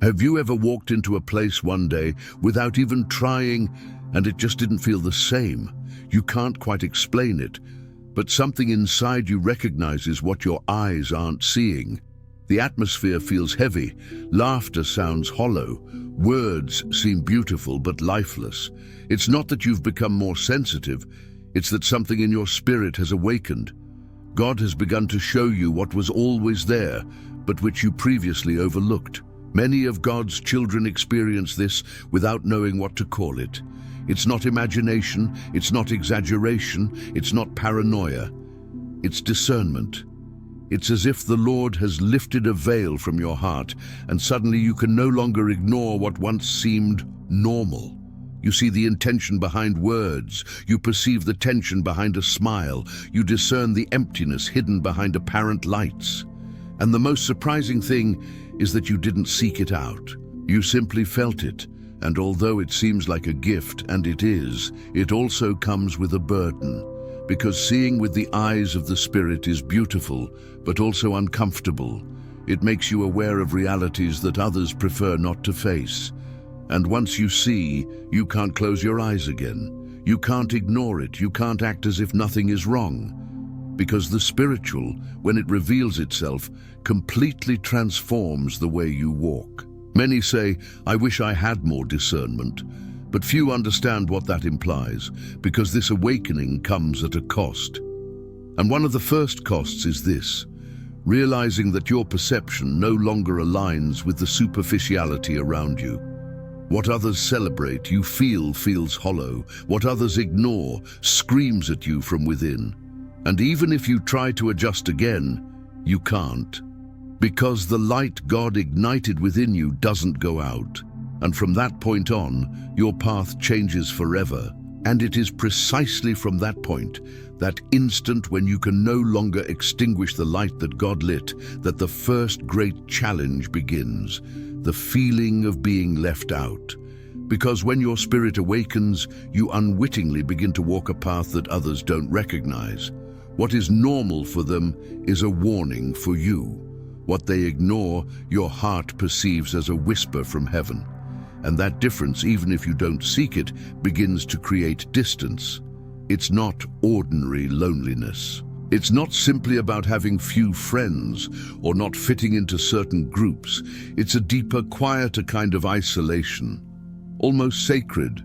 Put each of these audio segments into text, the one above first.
Have you ever walked into a place one day without even trying and it just didn't feel the same? You can't quite explain it, but something inside you recognizes what your eyes aren't seeing. The atmosphere feels heavy, laughter sounds hollow, words seem beautiful but lifeless. It's not that you've become more sensitive, it's that something in your spirit has awakened. God has begun to show you what was always there, but which you previously overlooked. Many of God's children experience this without knowing what to call it. It's not imagination, it's not exaggeration, it's not paranoia. It's discernment. It's as if the Lord has lifted a veil from your heart, and suddenly you can no longer ignore what once seemed normal. You see the intention behind words, you perceive the tension behind a smile, you discern the emptiness hidden behind apparent lights. And the most surprising thing is that you didn't seek it out. You simply felt it, and although it seems like a gift, and it is, it also comes with a burden. Because seeing with the eyes of the Spirit is beautiful, but also uncomfortable. It makes you aware of realities that others prefer not to face. And once you see, you can't close your eyes again. You can't ignore it, you can't act as if nothing is wrong. Because the spiritual, when it reveals itself, completely transforms the way you walk. Many say, "I wish I had more discernment," but few understand what that implies, because this awakening comes at a cost. And one of the first costs is this: realizing that your perception no longer aligns with the superficiality around you. What others celebrate, you feel, feels hollow. What others ignore screams at you from within. And even if you try to adjust again, you can't. Because the light God ignited within you doesn't go out. And from that point on, your path changes forever. And it is precisely from that point, that instant when you can no longer extinguish the light that God lit, that the first great challenge begins, the feeling of being left out. Because when your spirit awakens, you unwittingly begin to walk a path that others don't recognize. What is normal for them is a warning for you. What they ignore, your heart perceives as a whisper from heaven. And that difference, even if you don't seek it, begins to create distance. It's not ordinary loneliness. It's not simply about having few friends or not fitting into certain groups. It's a deeper, quieter kind of isolation, almost sacred.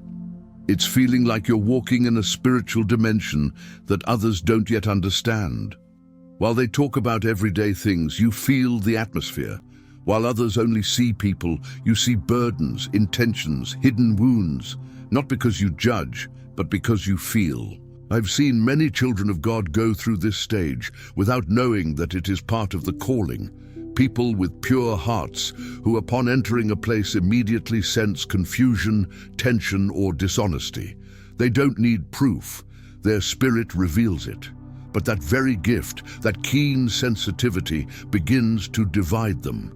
It's feeling like you're walking in a spiritual dimension that others don't yet understand. While they talk about everyday things, you feel the atmosphere. While others only see people, you see burdens, intentions, hidden wounds, not because you judge, but because you feel. I've seen many children of God go through this stage without knowing that it is part of the calling. People with pure hearts who upon entering a place immediately sense confusion, tension, or dishonesty. They don't need proof. Their spirit reveals it. But that very gift, that keen sensitivity, begins to divide them.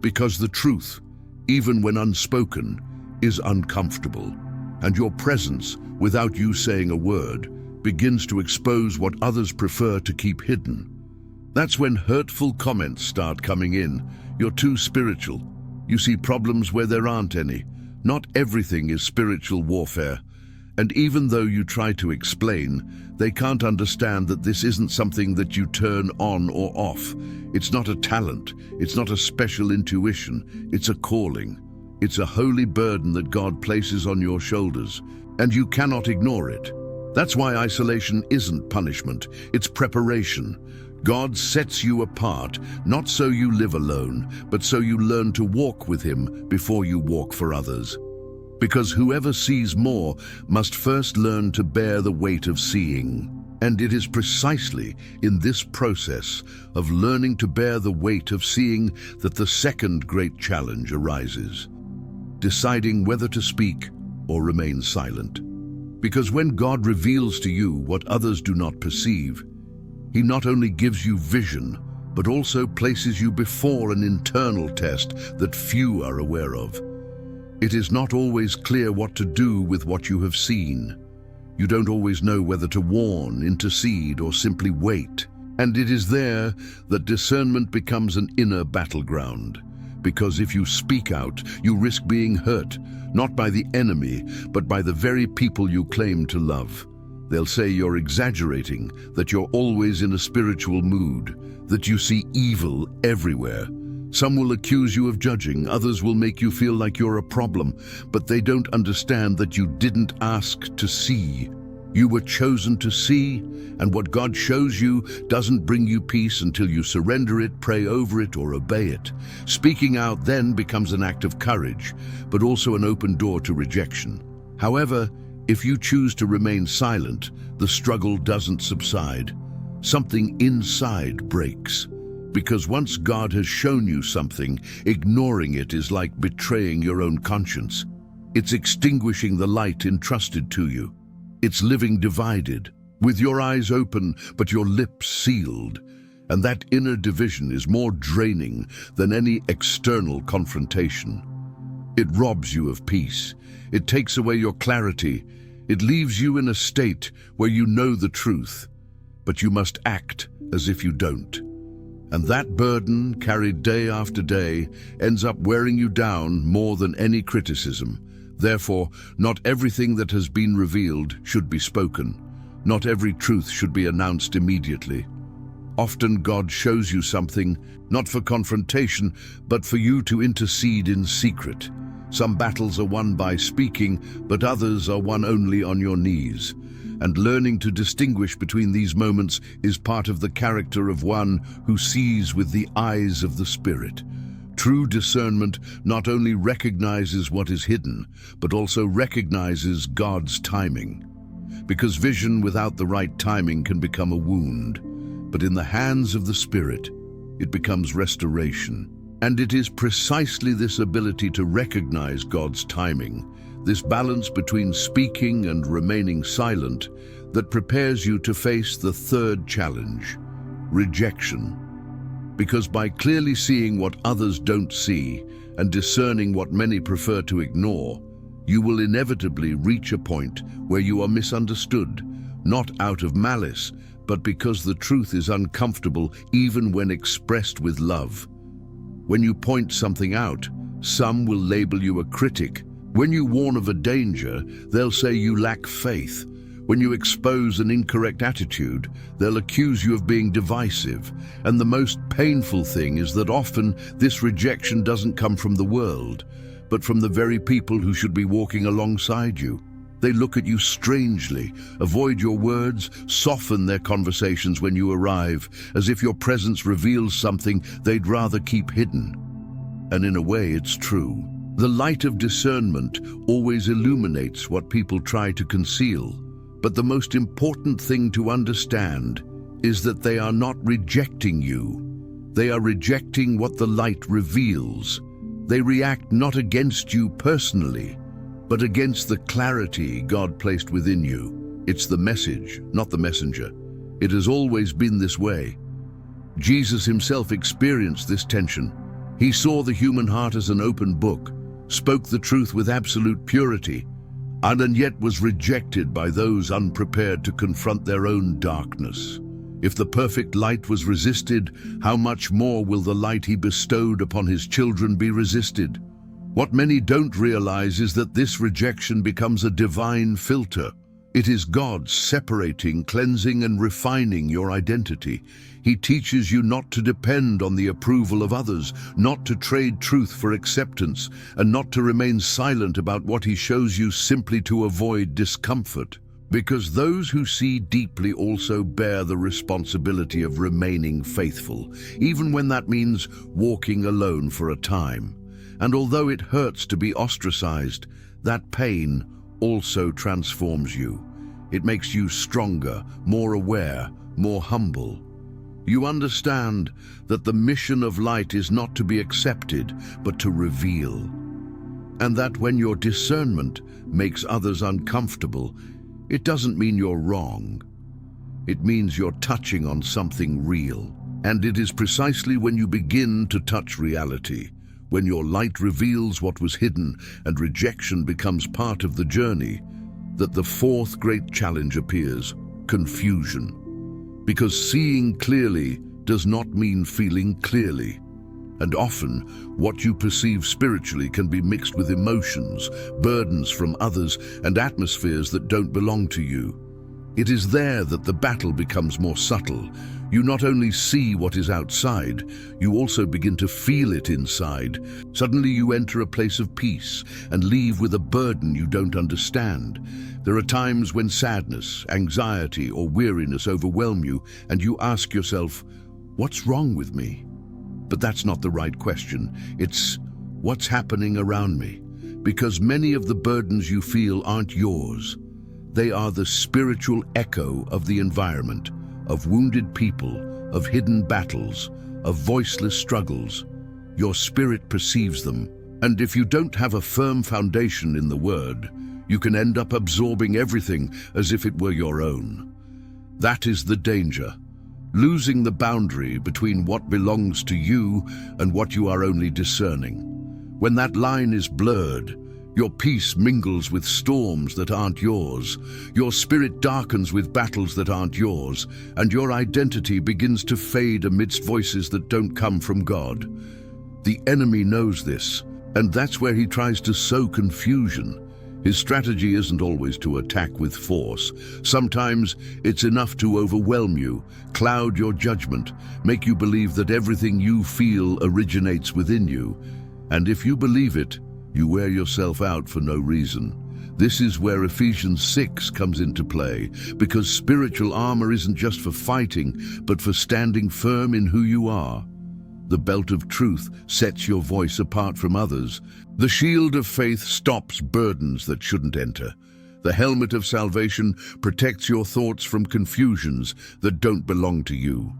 Because the truth, even when unspoken, is uncomfortable. And your presence, without you saying a word, begins to expose what others prefer to keep hidden. That's when hurtful comments start coming in. You're too spiritual. You see problems where there aren't any. Not everything is spiritual warfare. And even though you try to explain, they can't understand that this isn't something that you turn on or off. It's not a talent. It's not a special intuition. It's a calling. It's a holy burden that God places on your shoulders, and you cannot ignore it. That's why isolation isn't punishment. It's preparation. God sets you apart, not so you live alone, but so you learn to walk with Him before you walk for others. Because whoever sees more must first learn to bear the weight of seeing. And it is precisely in this process of learning to bear the weight of seeing that the second great challenge arises: deciding whether to speak or remain silent. Because when God reveals to you what others do not perceive, He not only gives you vision, but also places you before an internal test that few are aware of. It is not always clear what to do with what you have seen. You don't always know whether to warn, intercede, or simply wait. And it is there that discernment becomes an inner battleground. Because if you speak out, you risk being hurt, not by the enemy, but by the very people you claim to love. They'll say you're exaggerating, that you're always in a spiritual mood, that you see evil everywhere. Some will accuse you of judging, others will make you feel like you're a problem, but they don't understand that you didn't ask to see. You were chosen to see, and what God shows you doesn't bring you peace until you surrender it, pray over it, or obey it. Speaking out then becomes an act of courage, but also an open door to rejection. However, if you choose to remain silent, the struggle doesn't subside. Something inside breaks. Because once God has shown you something, ignoring it is like betraying your own conscience. It's extinguishing the light entrusted to you. It's living divided, with your eyes open but your lips sealed. And that inner division is more draining than any external confrontation. It robs you of peace. It takes away your clarity. It leaves you in a state where you know the truth, but you must act as if you don't. And that burden, carried day after day, ends up wearing you down more than any criticism. Therefore, not everything that has been revealed should be spoken. Not every truth should be announced immediately. Often God shows you something, not for confrontation, but for you to intercede in secret. Some battles are won by speaking, but others are won only on your knees. And learning to distinguish between these moments is part of the character of one who sees with the eyes of the Spirit. True discernment not only recognizes what is hidden, but also recognizes God's timing. Because vision without the right timing can become a wound, but in the hands of the Spirit, it becomes restoration. And it is precisely this ability to recognize God's timing, this balance between speaking and remaining silent, that prepares you to face the third challenge, rejection. Because by clearly seeing what others don't see and discerning what many prefer to ignore, you will inevitably reach a point where you are misunderstood, not out of malice, but because the truth is uncomfortable even when expressed with love. When you point something out, some will label you a critic. When you warn of a danger, they'll say you lack faith. When you expose an incorrect attitude, they'll accuse you of being divisive. And the most painful thing is that often this rejection doesn't come from the world, but from the very people who should be walking alongside you. They look at you strangely, avoid your words, soften their conversations when you arrive, as if your presence reveals something they'd rather keep hidden. And in a way, it's true. The light of discernment always illuminates what people try to conceal. But the most important thing to understand is that they are not rejecting you. They are rejecting what the light reveals. They react not against you personally, but against the clarity God placed within you. It's the message, not the messenger. It has always been this way. Jesus himself experienced this tension. He saw the human heart as an open book, spoke the truth with absolute purity, and yet was rejected by those unprepared to confront their own darkness. If the perfect light was resisted, how much more will the light he bestowed upon his children be resisted? What many don't realize is that this rejection becomes a divine filter. It is God separating, cleansing, and refining your identity. He teaches you not to depend on the approval of others, not to trade truth for acceptance, and not to remain silent about what he shows you simply to avoid discomfort. Because those who see deeply also bear the responsibility of remaining faithful, even when that means walking alone for a time. And although it hurts to be ostracized, that pain also transforms you. It makes you stronger, more aware, more humble. You understand that the mission of light is not to be accepted, but to reveal. And that when your discernment makes others uncomfortable, it doesn't mean you're wrong. It means you're touching on something real. And it is precisely when you begin to touch reality, when your light reveals what was hidden and rejection becomes part of the journey, that the fourth great challenge appears: confusion. Because seeing clearly does not mean feeling clearly. And often, what you perceive spiritually can be mixed with emotions, burdens from others, and atmospheres that don't belong to you. It is there that the battle becomes more subtle. You not only see what is outside, you also begin to feel it inside. Suddenly you enter a place of peace and leave with a burden you don't understand. There are times when sadness, anxiety, or weariness overwhelm you, and you ask yourself, "What's wrong with me?" But that's not the right question. It's, "What's happening around me?" Because many of the burdens you feel aren't yours. They are the spiritual echo of the environment, of wounded people, of hidden battles, of voiceless struggles. Your spirit perceives them, and if you don't have a firm foundation in the Word, you can end up absorbing everything as if it were your own. That is the danger, losing the boundary between what belongs to you and what you are only discerning. When that line is blurred, your peace mingles with storms that aren't yours, your spirit darkens with battles that aren't yours, and your identity begins to fade amidst voices that don't come from God. The enemy knows this, and that's where he tries to sow confusion. His strategy isn't always to attack with force. Sometimes it's enough to overwhelm you, cloud your judgment, make you believe that everything you feel originates within you. And if you believe it, you wear yourself out for no reason. This is where Ephesians 6 comes into play, because spiritual armor isn't just for fighting, but for standing firm in who you are. The belt of truth sets your voice apart from others. The shield of faith stops burdens that shouldn't enter. The helmet of salvation protects your thoughts from confusions that don't belong to you.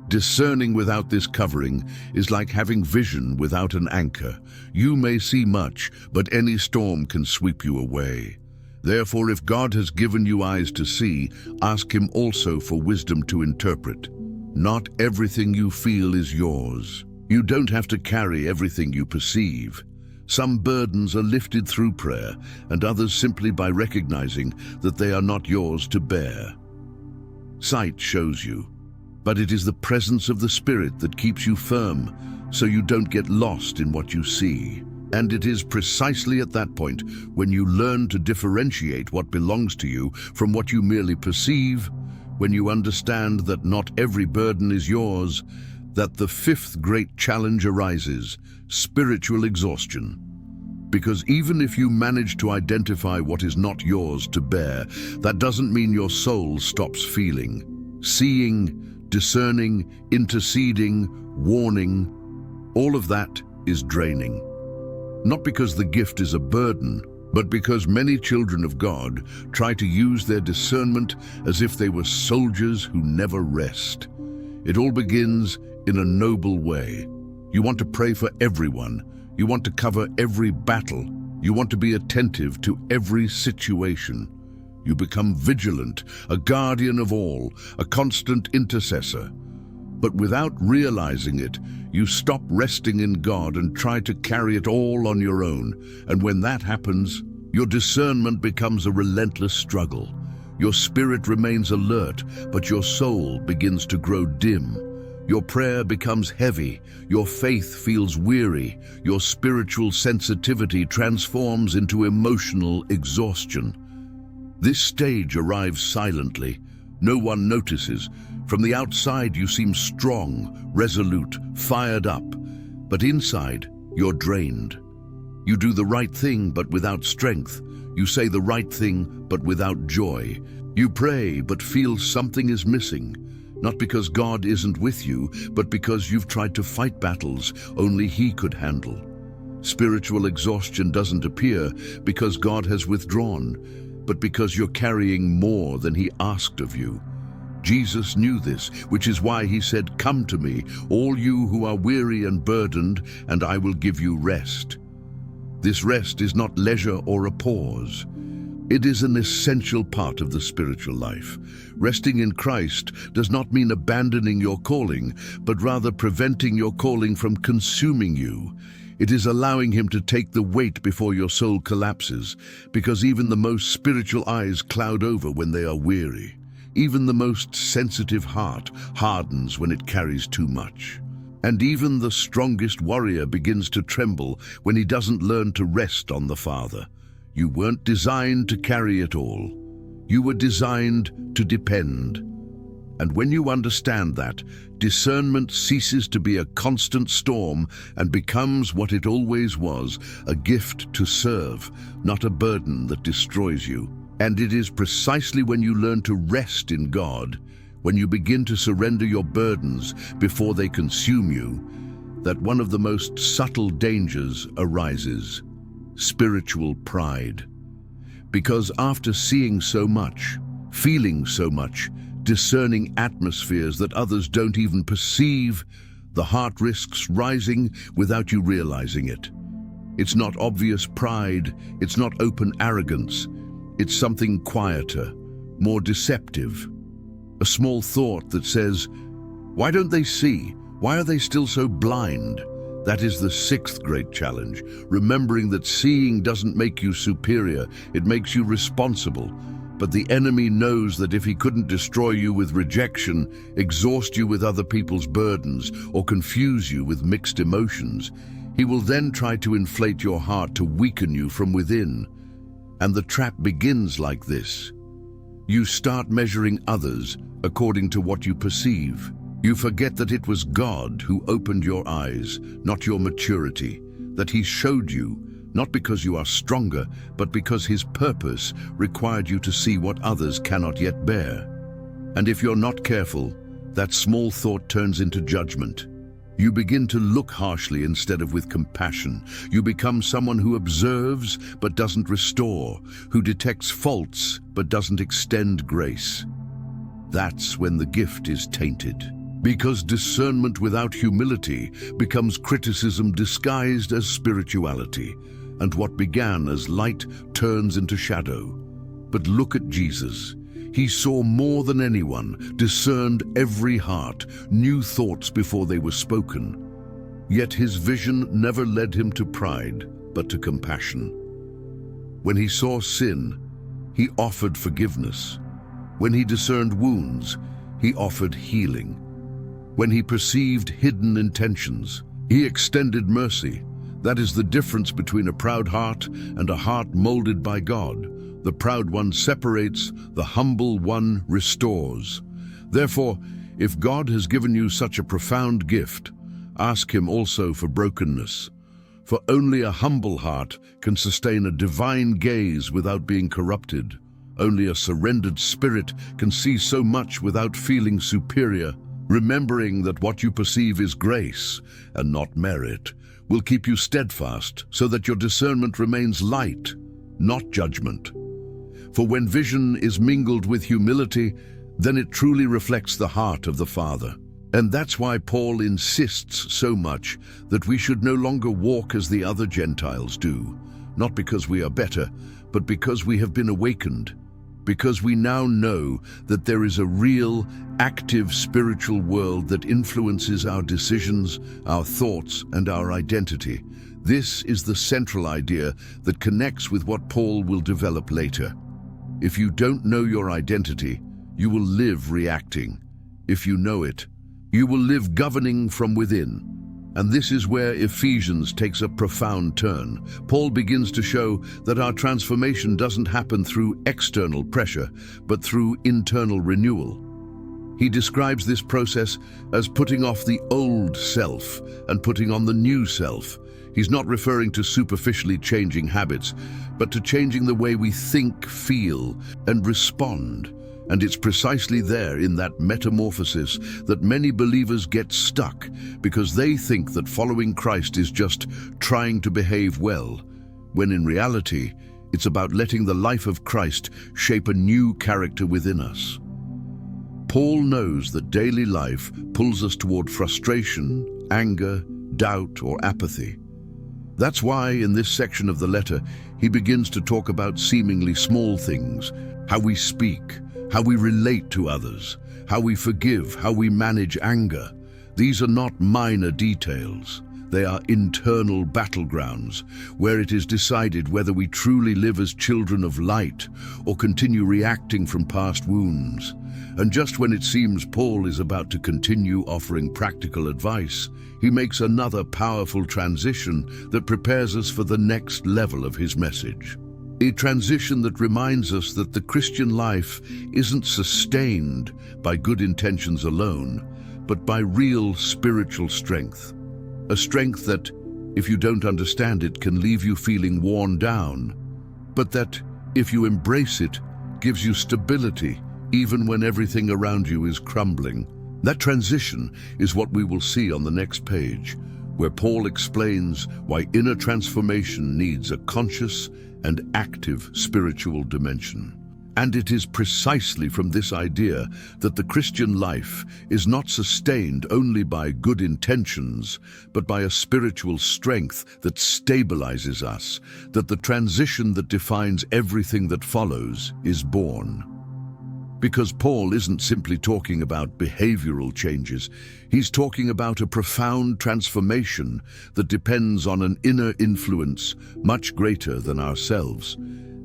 Discerning without this covering is like having vision without an anchor. You may see much, but any storm can sweep you away. Therefore, if God has given you eyes to see, ask Him also for wisdom to interpret. Not everything you feel is yours. You don't have to carry everything you perceive. Some burdens are lifted through prayer, and others simply by recognizing that they are not yours to bear. Sight shows you, but it is the presence of the Spirit that keeps you firm, so you don't get lost in what you see. And it is precisely at that point when you learn to differentiate what belongs to you from what you merely perceive, when you understand that not every burden is yours, that the fifth great challenge arises: spiritual exhaustion. Because even if you manage to identify what is not yours to bear, that doesn't mean your soul stops feeling, seeing, discerning, interceding, warning. All of that is draining. Not because the gift is a burden, but because many children of God try to use their discernment as if they were soldiers who never rest. It all begins in a noble way. You want to pray for everyone. You want to cover every battle. You want to be attentive to every situation. You become vigilant, a guardian of all, a constant intercessor. But without realizing it, you stop resting in God and try to carry it all on your own. And when that happens, your discernment becomes a relentless struggle. Your spirit remains alert, but your soul begins to grow dim. Your prayer becomes heavy, your faith feels weary, your spiritual sensitivity transforms into emotional exhaustion. This stage arrives silently. No one notices. From the outside, you seem strong, resolute, fired up. But inside, you're drained. You do the right thing, but without strength. You say the right thing, but without joy. You pray, but feel something is missing. Not because God isn't with you, but because you've tried to fight battles only He could handle. Spiritual exhaustion doesn't appear because God has withdrawn, but because you're carrying more than He asked of you. Jesus knew this, which is why He said, "Come to me, all you who are weary and burdened, and I will give you rest." This rest is not leisure or a pause. It is an essential part of the spiritual life. Resting in Christ does not mean abandoning your calling, but rather preventing your calling from consuming you. It is allowing Him to take the weight before your soul collapses, because even the most spiritual eyes cloud over when they are weary. Even the most sensitive heart hardens when it carries too much. And even the strongest warrior begins to tremble when he doesn't learn to rest on the Father. You weren't designed to carry it all. You were designed to depend. And when you understand that, discernment ceases to be a constant storm and becomes what it always was, a gift to serve, not a burden that destroys you. And it is precisely when you learn to rest in God, when you begin to surrender your burdens before they consume you, that one of the most subtle dangers arises: spiritual pride. Because after seeing so much, feeling so much, discerning atmospheres that others don't even perceive, the heart risks rising without you realizing it. It's not obvious pride, it's not open arrogance, it's something quieter, more deceptive. A small thought that says, "Why don't they see? Why are they still so blind?" That is the sixth great challenge, remembering that seeing doesn't make you superior, it makes you responsible. But the enemy knows that if he couldn't destroy you with rejection, exhaust you with other people's burdens, or confuse you with mixed emotions, he will then try to inflate your heart to weaken you from within. And the trap begins like this. You start measuring others according to what you perceive. You forget that it was God who opened your eyes, not your maturity, that he showed you, not because you are stronger, but because his purpose required you to see what others cannot yet bear. And if you're not careful, that small thought turns into judgment. You begin to look harshly instead of with compassion. You become someone who observes but doesn't restore, who detects faults but doesn't extend grace. That's when the gift is tainted. Because discernment without humility becomes criticism disguised as spirituality, and what began as light turns into shadow. But look at Jesus. He saw more than anyone, discerned every heart, knew thoughts before they were spoken. Yet his vision never led him to pride, but to compassion. When he saw sin, he offered forgiveness. When he discerned wounds, he offered healing. When he perceived hidden intentions, he extended mercy. That is the difference between a proud heart and a heart molded by God. The proud one separates, the humble one restores. Therefore, if God has given you such a profound gift, ask him also for brokenness. For only a humble heart can sustain a divine gaze without being corrupted. Only a surrendered spirit can see so much without feeling superior. Remembering that what you perceive is grace and not merit will keep you steadfast so that your discernment remains light, not judgment. For when vision is mingled with humility, then it truly reflects the heart of the Father. And that's why Paul insists so much that we should no longer walk as the other Gentiles do, not because we are better, but because we have been awakened, because we now know that there is a real, active spiritual world that influences our decisions, our thoughts, and our identity. This is the central idea that connects with what Paul will develop later. If you don't know your identity, you will live reacting. If you know it, you will live governing from within. And this is where Ephesians takes a profound turn. Paul begins to show that our transformation doesn't happen through external pressure, but through internal renewal. He describes this process as putting off the old self and putting on the new self. He's not referring to superficially changing habits, but to changing the way we think, feel, and respond. And it's precisely there in that metamorphosis that many believers get stuck because they think that following Christ is just trying to behave well, when in reality, it's about letting the life of Christ shape a new character within us. Paul knows that daily life pulls us toward frustration, anger, doubt, or apathy. That's why in this section of the letter, he begins to talk about seemingly small things, how we speak, how we relate to others, how we forgive, how we manage anger. These are not minor details. They are internal battlegrounds, where it is decided whether we truly live as children of light or continue reacting from past wounds. And just when it seems Paul is about to continue offering practical advice, he makes another powerful transition that prepares us for the next level of his message. A transition that reminds us that the Christian life isn't sustained by good intentions alone, but by real spiritual strength. A strength that, if you don't understand it, can leave you feeling worn down, but that, if you embrace it, gives you stability even when everything around you is crumbling. That transition is what we will see on the next page, where Paul explains why inner transformation needs a conscious and active spiritual dimension. And it is precisely from this idea that the Christian life is not sustained only by good intentions, but by a spiritual strength that stabilizes us, that the transition that defines everything that follows is born. Because Paul isn't simply talking about behavioral changes, he's talking about a profound transformation that depends on an inner influence much greater than ourselves.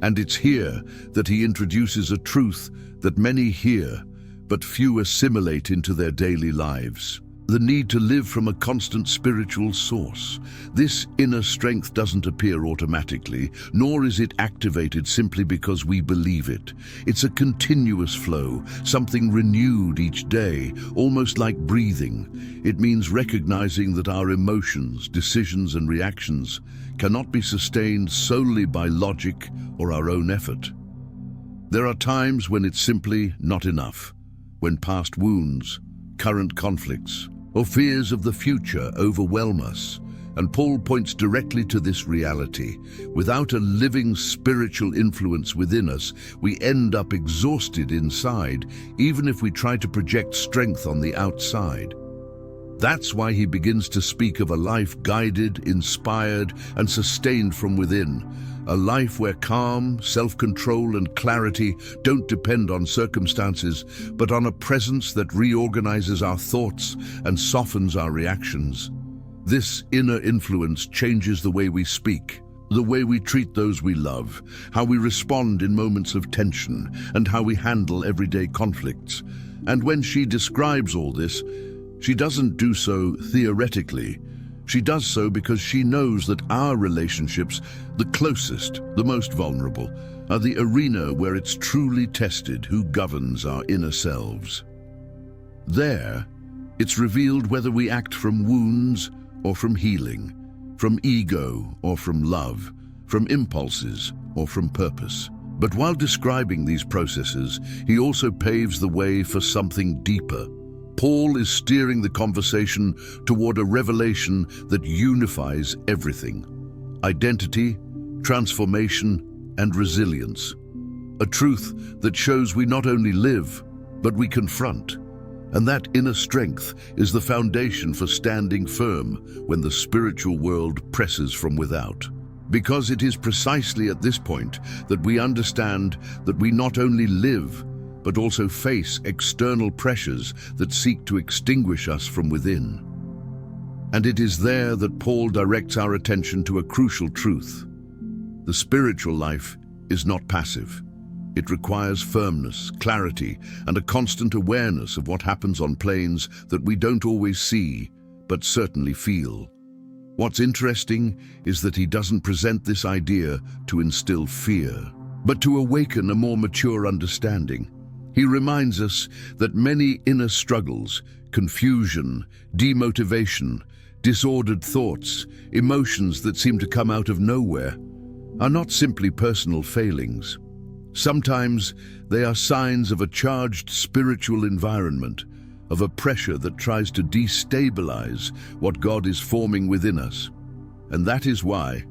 And it's here that he introduces a truth that many hear, but few assimilate into their daily lives. The need to live from a constant spiritual source. This inner strength doesn't appear automatically, nor is it activated simply because we believe it. It's a continuous flow, something renewed each day, almost like breathing. It means recognizing that our emotions, decisions, and reactions cannot be sustained solely by logic or our own effort. There are times when it's simply not enough, when past wounds, current conflicts, or fears of the future overwhelm us, and Paul points directly to this reality. Without a living spiritual influence within us, we end up exhausted inside, even if we try to project strength on the outside. That's why he begins to speak of a life guided, inspired, and sustained from within. A life where calm, self-control, and clarity don't depend on circumstances, but on a presence that reorganizes our thoughts and softens our reactions. This inner influence changes the way we speak, the way we treat those we love, how we respond in moments of tension, and how we handle everyday conflicts. And when she describes all this, she doesn't do so theoretically. She does so because she knows that our relationships, the closest, the most vulnerable, are the arena where it's truly tested who governs our inner selves. There, it's revealed whether we act from wounds or from healing, from ego or from love, from impulses or from purpose. But while describing these processes, he also paves the way for something deeper. Paul is steering the conversation toward a revelation that unifies everything: identity, transformation, and resilience. A truth that shows we not only live, but we confront. And that inner strength is the foundation for standing firm when the spiritual world presses from without. Because it is precisely at this point that we understand that we not only live, but also face external pressures that seek to extinguish us from within. And it is there that Paul directs our attention to a crucial truth. The spiritual life is not passive. It requires firmness, clarity, and a constant awareness of what happens on planes that we don't always see, but certainly feel. What's interesting is that he doesn't present this idea to instill fear, but to awaken a more mature understanding. He reminds us that many inner struggles, confusion, demotivation, disordered thoughts, emotions that seem to come out of nowhere, are not simply personal failings. Sometimes they are signs of a charged spiritual environment, of a pressure that tries to destabilize what God is forming within us. And that is why,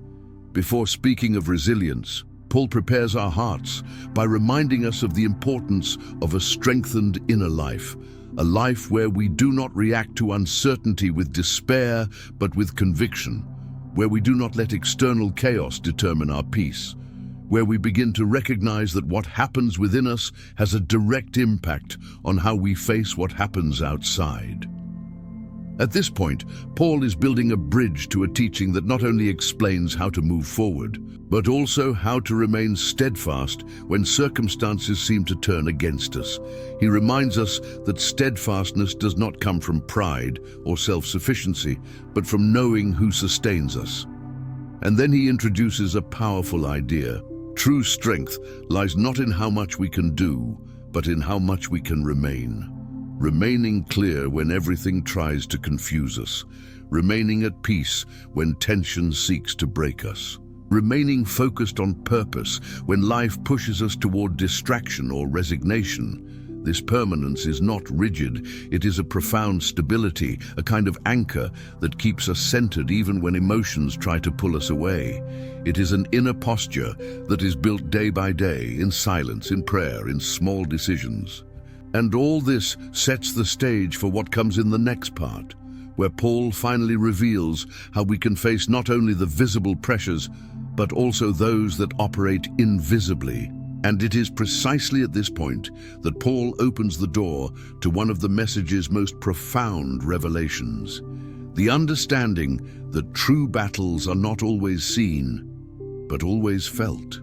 before speaking of resilience, Paul prepares our hearts by reminding us of the importance of a strengthened inner life, a life where we do not react to uncertainty with despair, but with conviction, where we do not let external chaos determine our peace, where we begin to recognize that what happens within us has a direct impact on how we face what happens outside. At this point, Paul is building a bridge to a teaching that not only explains how to move forward, but also how to remain steadfast when circumstances seem to turn against us. He reminds us that steadfastness does not come from pride or self-sufficiency, but from knowing who sustains us. And then he introduces a powerful idea. True strength lies not in how much we can do, but in how much we can remain. Remaining clear when everything tries to confuse us. Remaining at peace when tension seeks to break us. Remaining focused on purpose when life pushes us toward distraction or resignation. This permanence is not rigid, it is a profound stability, a kind of anchor that keeps us centered even when emotions try to pull us away. It is an inner posture that is built day by day, in silence, in prayer, in small decisions. And all this sets the stage for what comes in the next part, where Paul finally reveals how we can face not only the visible pressures, but also those that operate invisibly. And it is precisely at this point that Paul opens the door to one of the message's most profound revelations, the understanding that true battles are not always seen, but always felt.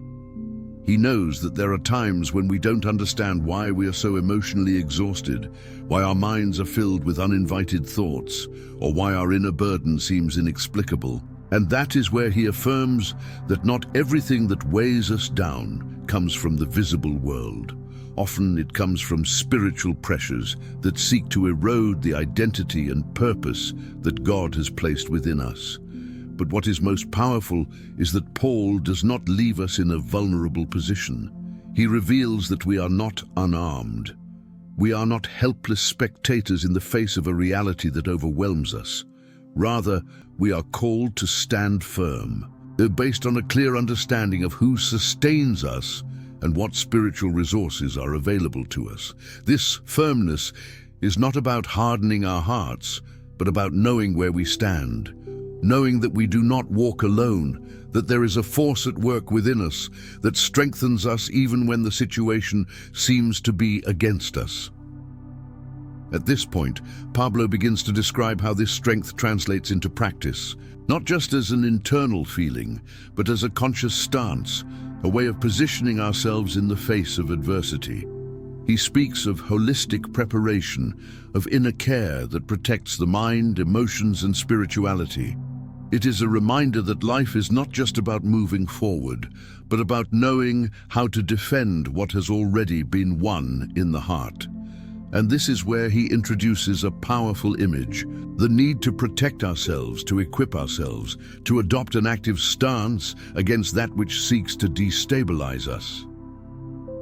He knows that there are times when we don't understand why we are so emotionally exhausted, why our minds are filled with uninvited thoughts, or why our inner burden seems inexplicable. And that is where he affirms that not everything that weighs us down comes from the visible world. Often it comes from spiritual pressures that seek to erode the identity and purpose that God has placed within us. But what is most powerful is that Paul does not leave us in a vulnerable position. He reveals that we are not unarmed. We are not helpless spectators in the face of a reality that overwhelms us. Rather, we are called to stand firm, based on a clear understanding of who sustains us and what spiritual resources are available to us. This firmness is not about hardening our hearts, but about knowing where we stand. Knowing that we do not walk alone, that there is a force at work within us that strengthens us even when the situation seems to be against us. At this point, Pablo begins to describe how this strength translates into practice, not just as an internal feeling, but as a conscious stance, a way of positioning ourselves in the face of adversity. He speaks of holistic preparation, of inner care that protects the mind, emotions, and spirituality. It is a reminder that life is not just about moving forward, but about knowing how to defend what has already been won in the heart. And this is where he introduces a powerful image, the need to protect ourselves, to equip ourselves, to adopt an active stance against that which seeks to destabilize us.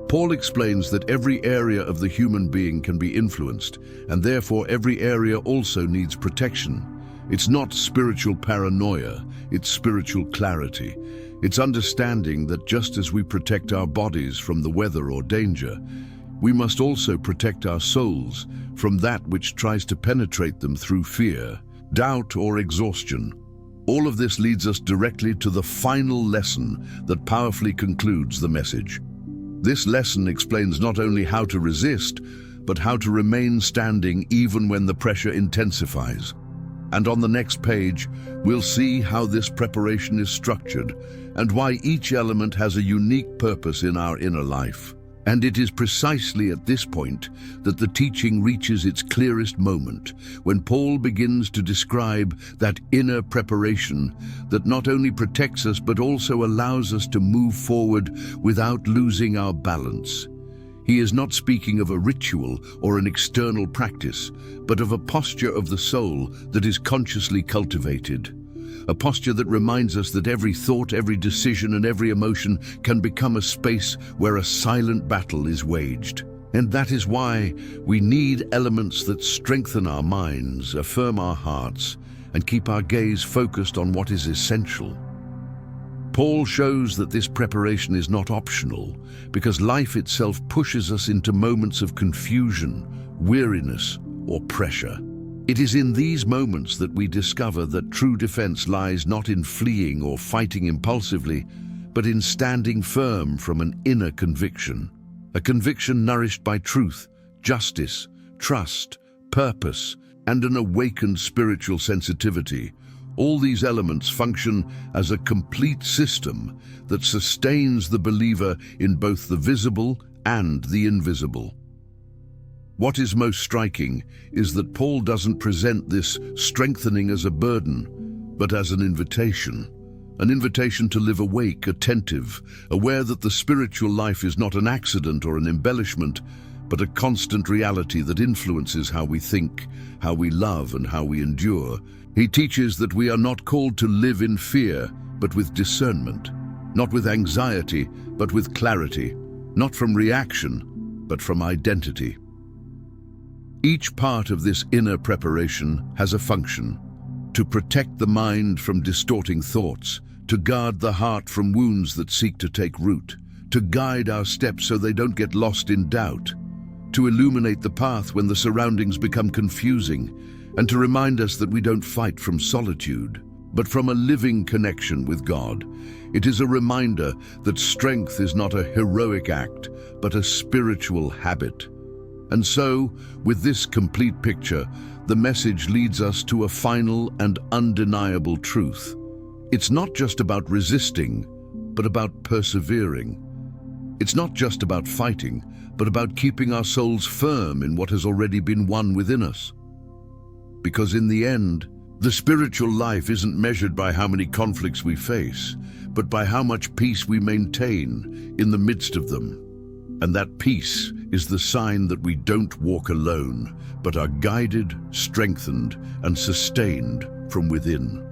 Paul explains that every area of the human being can be influenced, and therefore every area also needs protection. It's not spiritual paranoia, it's spiritual clarity. It's understanding that just as we protect our bodies from the weather or danger, we must also protect our souls from that which tries to penetrate them through fear, doubt, or exhaustion. All of this leads us directly to the final lesson that powerfully concludes the message. This lesson explains not only how to resist, but how to remain standing even when the pressure intensifies. And on the next page, we'll see how this preparation is structured and why each element has a unique purpose in our inner life. And it is precisely at this point that the teaching reaches its clearest moment, when Paul begins to describe that inner preparation that not only protects us but also allows us to move forward without losing our balance. He is not speaking of a ritual or an external practice, but of a posture of the soul that is consciously cultivated. A posture that reminds us that every thought, every decision, and every emotion can become a space where a silent battle is waged. And that is why we need elements that strengthen our minds, affirm our hearts, and keep our gaze focused on what is essential. Paul shows that this preparation is not optional, because life itself pushes us into moments of confusion, weariness, or pressure. It is in these moments that we discover that true defense lies not in fleeing or fighting impulsively, but in standing firm from an inner conviction. A conviction nourished by truth, justice, trust, purpose, and an awakened spiritual sensitivity. All these elements function as a complete system that sustains the believer in both the visible and the invisible. What is most striking is that Paul doesn't present this strengthening as a burden, but as an invitation to live awake, attentive, aware that the spiritual life is not an accident or an embellishment, but a constant reality that influences how we think, how we love, and how we endure. He teaches that we are not called to live in fear, but with discernment, not with anxiety, but with clarity, not from reaction, but from identity. Each part of this inner preparation has a function: to protect the mind from distorting thoughts, to guard the heart from wounds that seek to take root, to guide our steps so they don't get lost in doubt, to illuminate the path when the surroundings become confusing, and to remind us that we don't fight from solitude, but from a living connection with God. It is a reminder that strength is not a heroic act, but a spiritual habit. And so, with this complete picture, the message leads us to a final and undeniable truth. It's not just about resisting, but about persevering. It's not just about fighting, but about keeping our souls firm in what has already been won within us. Because in the end, the spiritual life isn't measured by how many conflicts we face, but by how much peace we maintain in the midst of them. And that peace is the sign that we don't walk alone, but are guided, strengthened, and sustained from within.